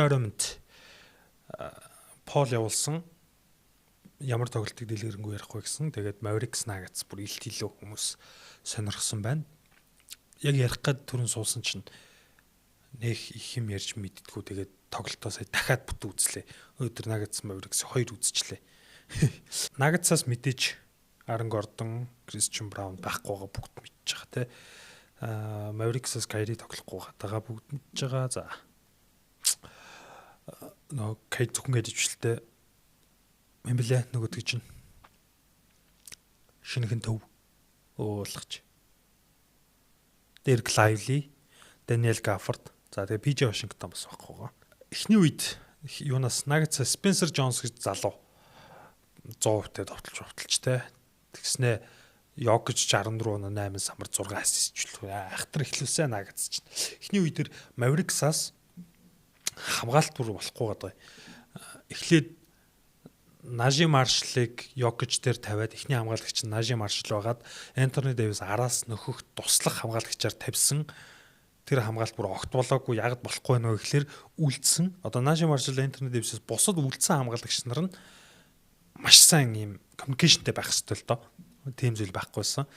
Ороймонт Пол явуулсан ямар тоглолтыг дэлгэрэнгүй ярихгүй гэсэн. Тэгээд Mavericks Nuggets бүр илт илүү хүмүүс сонирхсан байна. Яг ярих гээд түрэн суусан чинь нэг их юм ярьж мэддэггүй. Тэгээд тоглолтоо сая дахиад бут үзлээ. Өдөр Nuggets Mavericks 2 үзчихлээ. Nuggets-аас мэдээж Aaron Gordon, Christian Brown байхгүйгаа бүгд мэдчихэж байгаа те. Mavericks-аас Kyrie тоглохгүй байгаа бүгд мэдчихэж байгаа. За. Kyrie зөвхөн гэж ивчлээ. Юм блэ нөгөөдгөө чинь. Шинэхэн төв уулгаж. Derek Lively, Daniel Gafford. За тэгээ PJ Washington бас байхгүй байгаа. Эхний үед юунаас Nuggets Spencer Jones гэж залуу 100% товтолж те. Тэгснэ Jokic 64.8 самар 6 ассист члээ. Ахтар эхлүүлсэн Nuggets чинь. Эхний үед тэр Mavericks-аас хамгаалт бүр болохгүй байгаа. Эхлээд Najee Marshall-ыг Jokic дээр тавиад эхний хамгаалагч нь Najee Marshall байгаад Anthony Davis араас нөхөх туслах хамгаалагчаар тавьсан. Тэр хамгаалт бүр огт болоогүй ягд болохгүй нөө гэхэлэр үлдсэн. Одоо Najee Marshall, Anthony Davis-с бусад үлдсэн хамгаалагч нар нь маш сайн юм communication-тэй байх хэрэгтэй л доо. Тийм зүйл байхгүйсэн.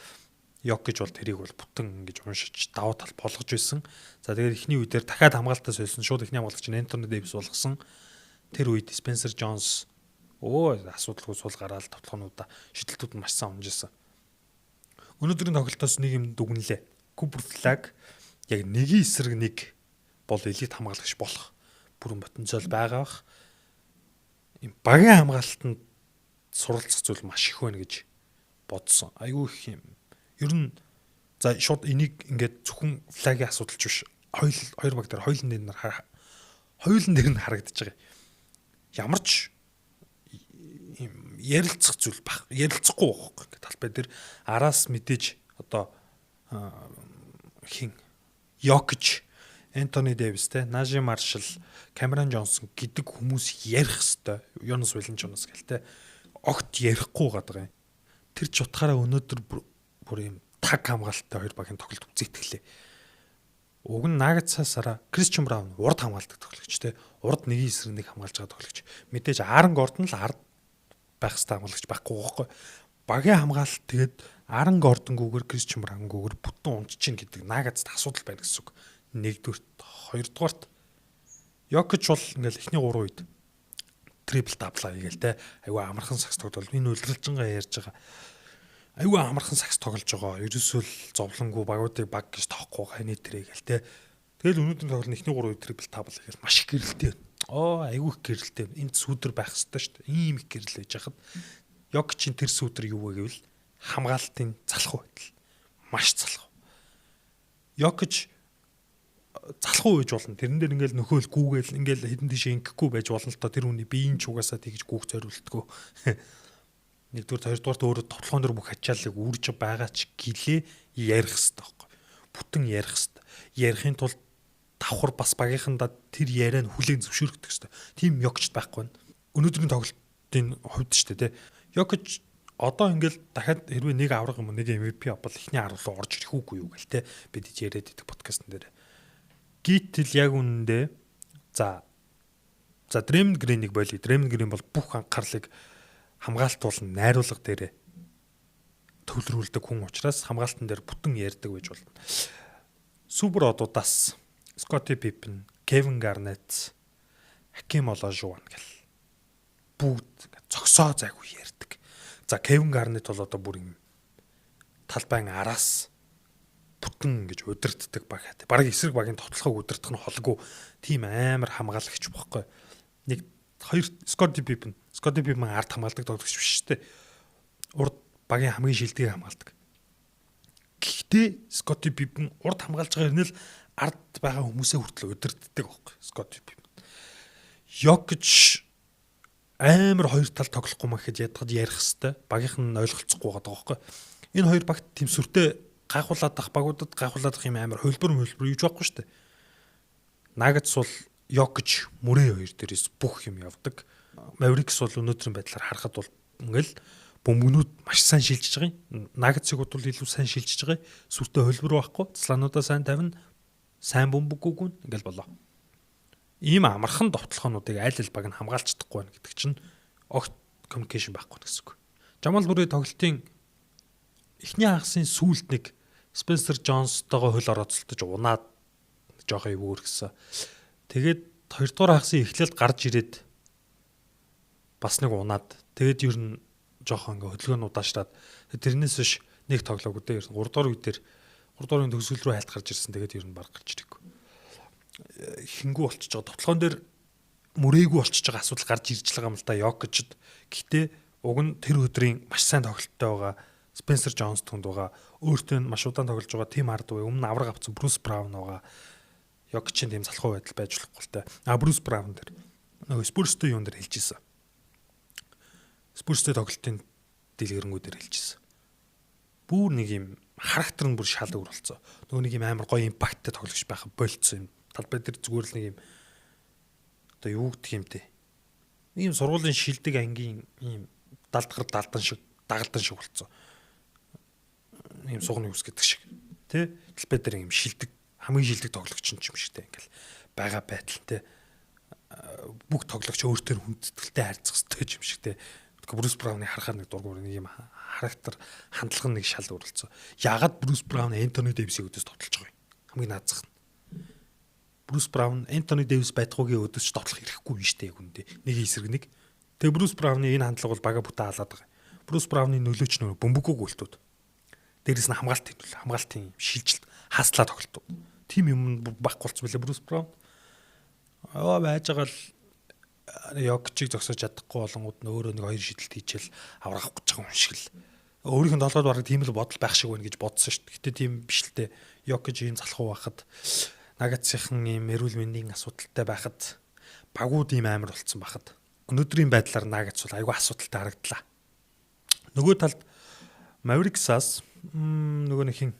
Jokic бол тэрийг бол бүтэн ингэж уншиж давуу тал болгож байсан. За тэгээд эхний үедэр дахиад хамгаалтаа солисон. Шууд эхний хамгаалагч нь Anthony Davis болгосон. Тэр үед Spencer Jones асуудалгүй сул гараал тоглоомнуудаа шидэлтүүд нь маш сайн унжсэн. Өнөөдрийн тоглолтоос нэг юм дүгнэлээ. Cooper Flag яг нэгийн эсрэг нэг бол элит хамгаалагч болох бүрэн потенциал байгаа бах. Им багийн хамгаалтанд суралцах зүйл маш их байна гэж бодсон. Айгүй их юм. Ер нь за шууд энийг ингээд зөвхөн Flag-ийн асуудалч биш. Хоёр баг дээр хоёулын дээр нь харагдаж байгаа. Ямар ч ярилцах зүйл баг. Ярилцахгүй байхгүй гэх талбай дээр араас мэдээж одоо Jokic, Anthony Davis те, Najee Marshall, Cameron Johnson гэдэг хүмүүс ярих хэвээр. Jonas Valanciunas гэлтэй. Огт ярихгүй байгаа юм. Тэр ч утгаараа өнөөдөр бүр юм таг хамгаалалттай хоёр багийн тоглолт үзэгдэхлээ. Уг нь Nuggets-аараа Christian Brown урд хамгаалдаг тоглогч те. Урд нэгийн эсрэг нэг хамгаалж байгаа тоглогч. Мэдээж Aaron Gordon л ард байх хэрэгтэй хамгаалагч байхгүй байхгүй. Багийн хамгаалалт тэгээд Aaron Gordon-гүйгээр Christian Brown-гүйгээр бүтэн унж чинь гэдэг Nuggets-д асуудал байна гэсэн үг. Нэгдүгürt, хоёрдугаарт Jokic бол ингээл эхний 3 үед triple double хийгээл те. Айгүй амархан сакс тоглол. Энэ үлрэлжингаа ярьж байгаа. Айгүй амархан сакс тоглож байгаа. Ерөөсөө л зовлонгүй багуудыг баг гэж тоохгүй хань тэрэгэл те. Тэгэл өнөөдрийн тоглолт эхний 3 үед triple double хийгээл маш их гэрэлтэй. Айгүй их гэрэлтэй. Энд сүудэр байх хэрэгтэй шүү дээ. Ийм их гэрэл байж хахад Jokic-ийн тэр сүудэр юу вэ гэвэл хамгаалтын залхуу байдал. Маш залхуу. Jokic залхуу байж болно. Тэрэн дээр ингээл нөхөөл гүүгээл ингээл хэдэн тийш ингэхгүй байж болно л доо. Тэр хүний биеийн чугасаа тэгж гүүх зориултгүй. Нэгдүгээр хоёрдугаарт өөрөө тоглоом дээр бүх ачааллыг үрж байгаа ч гэлээ ярих хэрэгтэй байхгүй. Бүтэн ярих хэрэгтэй. Ярихын тулд давхар бас багийнхандаа тэр яриа нь хүлээн зөвшөөрөгдөх хэрэгтэй. Тим Jokic байхгүй байна. Өнөөдрийн тоглолтын хувьд ч тийм Jokic одоо ингээл дахиад хэрвээ нэг авраг юм нэг MVP авбал эхний 10 руу орж ирэх үгүй юу гэл те бид яриад идэг подкастн дээр. Гítэл яг үнэндээ за Draymond Green-ийг болий. Draymond Green бол бүх анхаарлыг хамгаалт болон найруулга дээр төвлөрүүлдэг хүн учраас хамгаалтан дээр бүтэн ярьдаг байж болно. Супер одуудаас Scottie Pippen, Kevin Garnett, Hakeem Olajuwon гэл бүгд цогсоо зайгүй ярьдаг. За Kevin Garnett бол одоо бүр юм талбайн араас бүтэн гэж удирддаг баг. Бараг эсрэг багийн тоглохыг удирдах нь холгүй тийм амар хамгаалагч бохгүй. Нэг хоёр Scottie Pippen ард хамгаалдаг тоглогч биш шүү дээ. Урд багийн хамгийн шилдгийг хамгаалдаг. Гэхдээ Scottie Pippen урд хамгаалж байгаа юм л ард байгаа хүмүүсээ хүртэл удирддаг байхгүй. Scottie Pippen. Jokic амар хоёр тал тоглохгүй маа гэхэд ядгад ярих хэвээр багийнх нь ойлголцохгүй байгаа байхгүй. Энэ хоёр багт тэмсвэртэй гайхуулаад ах багуудад гайхуулаад ах юм амар хөлбөр юуж байхгүй шүү дээ. Nuggets бол Jokic мөрөө хоёр дээрээс бүх юм явдаг. Mavericks бол өнөөдрийн байдлаар харахад бол ингээл бөмбөгнүүд маш сайн шилжиж байгаа юм. Nuggets-ыг бол илүү сайн шилжиж байгаа. Сүртэй хөлбөр байхгүй. Цэслаануудаа сайн тавина. Сайн бөмбөггүйг ингээл болоо. ийм амархан довтлохоонуудыг аль аль баг нь хамгаалж чадахгүй байна гэдэг чинь огт communication байхгүй гэсэн үг. Жамал Мурray тоглолтын эхний хагасын сүүлд нэг Спенсер Джонстойгоо хөл орооцолтож унаад жоохон өвөр гэсэн. Тэгээд хоёрдугаар хагасын эхлэлд гарч ирээд бас нэг унаад тэгээд ер нь жоохон ингээ хөдөлгөөн удаашраад тэрнээс биш нэг тоглоог үдээ ер нь 3 дугаар үеийн төгсгөл рүү хайлт гарч ирсэн. Тэгээд ер нь баг гарч ирээгүй. Хингүү болчихж байгаа. Тоглоом дээр мөрөөгүй болчихж байгаа асуудал гарч ирж байгаа юм л да Йокичд. Гэхдээ уг нь тэр өдрийн маш сайн тоглолттой байгаа Спенсер Джонс түнд байгаа. Өөртөө маш удаан тоглож байгаа Тим Хардвей, өмнө авраг авсан Брюс Браун байгаа. Йокичийн тийм салхуу байдал байж болохгүй л та. Брюс Браун дээр нөгөө Спурстэй юун дээр хэлж ирсэн. Спурстэй тоглолтын дэлгэрэнгүүдээр хэлж ирсэн. Бүр нэг юм характер нь бүр шал өөр болцсон. Нөгөө нэг юм амар гоё импакттай тоглогч байх болцсон юм. Талбай дээр зүгээр л нэг юм одоо юу гэх юм те. Нэг юм сургуулийн шилдэг ангийн ийм дагалдан шиг болцсон. Ийм сугны ус гэдэг шиг. Тэ? Талбай дээр юм шилдэг хамгийн шилдэг тоглогч юм шиг те. Ингээл байгаа байдал те. Бүх тоглогч өөртөө хүндэтгэлтэй харьцах хэрэгтэй юм шиг те. Брюс Брауны харахаар нэг дургуур нэг юм характер хандлага нэг шал өөрлөцсөн. Ягаад Брюс Браун Энтони Дэвисийн өдөөс тоглож байгаа юм? Хамгийн наазах нь. Брюс Браун Энтони Дэвис байдгуугийн өдөөс тоглох хэрэггүй юм штэ яг үндэ. Нэг эсрэг нэг. Тэгээ Брюс Брауны энэ хандлага бол бага бүтэ халаад байгаа. Брюс Брауны нөлөөч нөр бөмбөгөө гүйлтүүд. Дээрээс нь хамгаалтын шилжилт хааслаа тоглолтууд. Тим юм багх болцсон мөлий Брюс Браун. Байж байгаа л Йокичийг зогсоож чадахгүй болонгууд нь өөрөө нэг хоёр шидэлт хийчихэл аврах гэж байгаа юм шиг л. Өөрийнх нь толгойд бараг тийм л бодол байх шиг байна гэж бодсон шүү дээ. Гэтэ тийм биш л дээ. Йокич ийм залхуу байхад Нагатсийн ийм эрүүл мэндийн асуудалтай байхад багууд ийм амар болцсон байхад өнөөдрийн байдлаар Нагатс бол айгүй асуудалтай харагдлаа. Нөгөө талд Mavericks-аас нөгөө нэг хин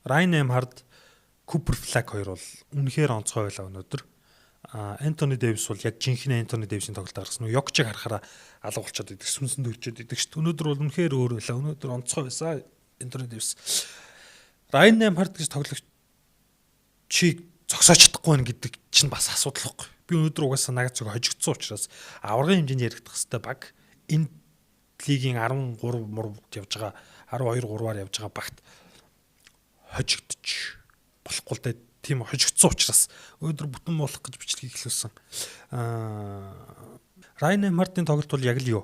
Ryan Nembhard, Cooper Flag хоёр бол үнэхээр онцгой байлаа өнөөдөр. Энтони Дэвис бол яг жинхэнэ Энтони Дэвисийн тоглолт гаргасан. Йокичийг харахаараа алга болчиход идэг, сүнсэнд өрчөд идэг шүү дээ. Өнөөдөр бол үнэхээр өөр байлаа. Өнөөдөр онцгой байсан Энтони Дэвис. Ryan Nembhard гэж тоглогчийг зогсоож чадахгүй байна гэдэг чинь бас асуудал واخгүй. Би өнөөдөр угаасаа Нагатсыг хожигдсон учраас аврагын хэмжээнд яригдах хэвээр баг энэ лигийн 13 мурд явж байгаа 12-3-аар явж байгаа багт хожигдчих болохгүй л дээ. Тийм хожигдсон учраас өнөөдөр бүтэн болох гэж бичлэгийг хэлсэн. Ryan Nembhard-ийн тоглолт бол яг л юу?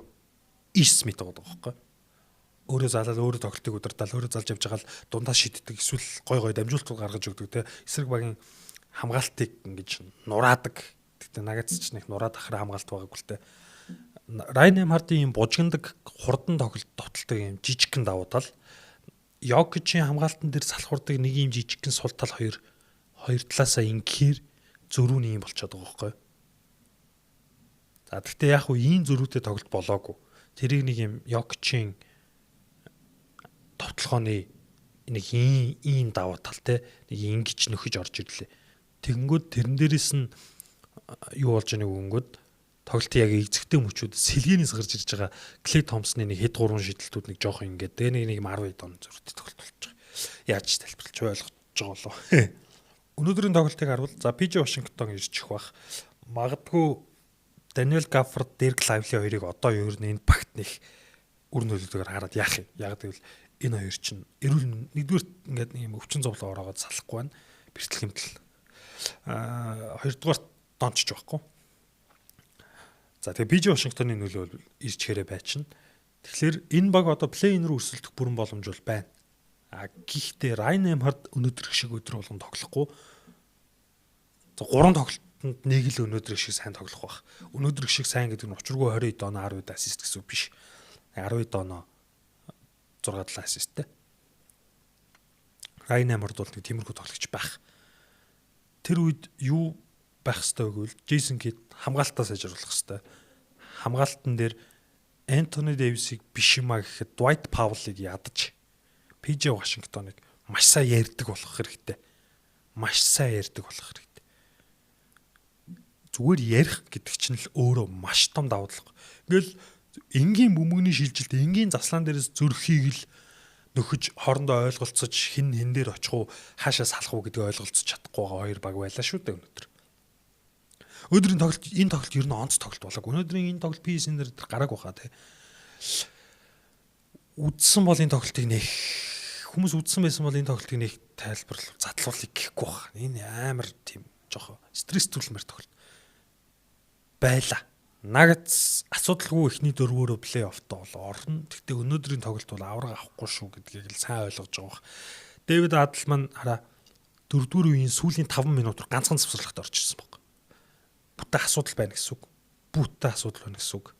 Иш Смит байгаа байхгүй. Өөрөө залаад өөрөө тоглолтыг удирдаал, өөрөө залж явж байгаа л дундаа шиддэг, эсвэл гой дамжуултууд гаргаж өгдөг те. Эсрэг багийн хамгаалтыг ингэж нураадаг. Тэгтээ Нагатс ч нэг нураад ахраа хамгаалт байгаагүй л те. Ryan Nembhard-ийн юм бужигнадаг хурдан тоглолт товтлдог юм жижигхэн давуу тал. Йокичийн хамгаалтан дээр салхурдаг нэг юм жижигхэн сул тал хоёр талаасаа ингээр зөрүүний юм болчиход байгаа байхгүй. За тэгтээ яг уу ийм зөрүүтэй тоглолт болоогүй. Тэрийг нэг юм Йокичийн товтлогооны нэг ийм даваа тал те нэг ингэж нөхөж орж ирлээ. Тэгэнгүүт тэрэн дээрээс нь юу болж байгааг өнгөд тоглолтын яг эзэгтэй мөчүүд сэлгэнээс гарч ирж байгаа Клей Томпсны нэг хэд 3 шидэлтүүд нэг жоох ингээд тэгээ нэг 10 дон зөрүүтэй тоглолт болж байгаа. Яаж тайлбарлаж ойлгож байгаа болов. Өнөөдрийн тоглолтыг харуул. За PJ Washington ирчих бах. Магадгүй Daniel Gafford, Derek Lively хоёрыг одоо ер нь энэ багт нэг үр нөлөөтэйгээр хараад яах юм. Яг гэвэл энэ хоёр чинь эрүүл нэгдүгээр ингээд нэг юм өвчин зовлон ороогоод салахгүй байна. Бэртэл хэмтэл. Хоёрдугаар дончж байхгүй. За тэгээ PJ Washington-ы нөлөө бол ирж хэрэг байчна. Тэгэхээр энэ баг одоо плей-ин рүү өрсөлдөх бүрэн боломж бол байна. Гэхдээ Ryan Nembhard өнөөдөр шиг өдөр болгон тоглохгүй. За 3 тоглолтод нэг л өнөөдөр шиг сайн тоглох байх. Өнөөдөр шиг сайн гэдэг нь учиргүй 20 доноо 10 ассист гэсэн үг биш. 10 доноо 6 ассисттэй. Ryan Nembhard бол нэг тиймэрхүү тоглогч байх. Тэр үед юу байх ёстой гэвэл Jason Kidd хамгаалтаа сайжруулах ёстой. Хамгаалтан дээр Anthony Davis-ийг биш юмаа гэхэд Dwight Powell-ыг ядаж PJ Washington-ыг маш сайн ярьдаг болох хэрэгтэй. Маш сайн ярьдаг болох хэрэгтэй. Зүгээр ярих гэдэг чинь л өөрөө маш том давуу тал. Ингээл энгийн бөмбөгний шилжилт, энгийн заслаан дээрээс зөрөхийг л нөхөж хоорондоо ойлголцож хин дээр очих уу, хаашаа салах уу гэдгийг ойлголцож чадахгүй байгаа хоёр баг байлаа шүү дээ өнөөдөр. Өнөөдрийн тоглолт энэ тоглолт ер нь онц тоглолт болог. Өнөөдрийн энэ тоглолт PS энэ дээр гарааг баха тий. Үдсэн бол энэ тоглолтыг нэх хүмүүс үдсэн байсан бол энэ тоглолтыг нэх тайлбарлах задлуулыг гэхгүй баха. Энэ амар тийм жоохоо стресстүүлмэр тоглолт байла. Nuggets асуудалгүй ихний дөрвөөрөө плей-оффтоо бол орно. Гэхдээ өнөөдрийн тоглолт бол авраг авахгүй шүү гэдгийг л сайн ойлгож байгаа. Дэвид Адлман хараа 4-р үеийн сүүлийн 5 минутаар ганцхан завсарлагад орж ирсэн баг. Бүтэ асуудал байна гэсэн үг. Бүтэ асуудал байна гэсэн үг.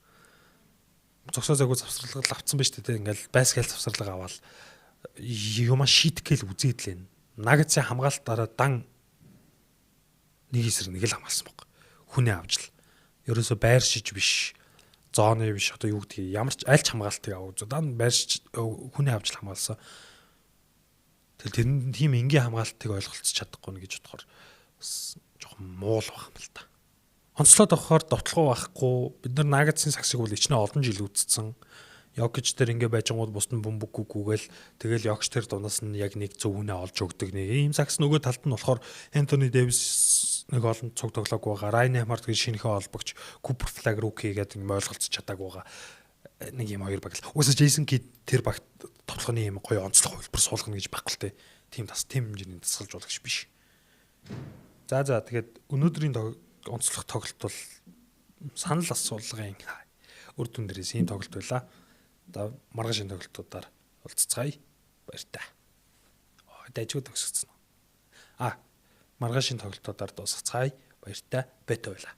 Зогсоо загуу завсарлагад авцсан байж тээ ингээл байсгаал завсарлага аваад юма шийдэх гээл үзээд л энэ. Nuggets-ийн хамгаалтаараа дан нэг эсрэг нэг л хамгаалсан баг. Хүнээ авч л ерөөсө байр шиж биш, зооны биш, одоо юу гэдгийг ямар ч аль ч хамгаалтыг авах үзүү. Дан байр шиж хүнээ авч л хамгаалсан. Тэр тийм энгийн хамгаалтыг ойлголцож чадахгүй нэ гэж бодохоор жоохон муул байх юм л та. Онцлоод авахаар довтлогоо байхгүй. Бид нар Nuggets-ийн сагсыг бол ичнэ олон жил үзсэн. Jokic дээр ингэ байжангууд бусд нь бөмбөггүйгээл тэгэл Jokic тэр дунаас нь яг нэг зөв үнэ олж өгдөг нэг ийм сагс нөгөө талд нь болохоор Anthony Davis нэг олон цуг тоглоагүй байгаа. Ryan Nembhard гэж шинэхэн олбогч Cooper Flag rookie гэдэг юм ойлголцож чадаагүй байгаа. Нэг юм хоёр баг л. Уусаа Jason Kidd тэр багт тоглохны юм гоё онцлог хөлбөр суулгана гэж байхгүй л те. Тим хэмжээний дасгалж болгоч биш. За тэгээд өнөөдрийн онцлог тоглолт бол санал асуулгын үр дүн дээрээс ийм тоглолт байла. Одоо маргааш энэ тоглолтуудаар уулзцгаая. Баяртай. Дайжгүй төгсгцэн. Маргааш энэ тоглолтуудаар дуусгацгаая. Баяртай. Бэт байла.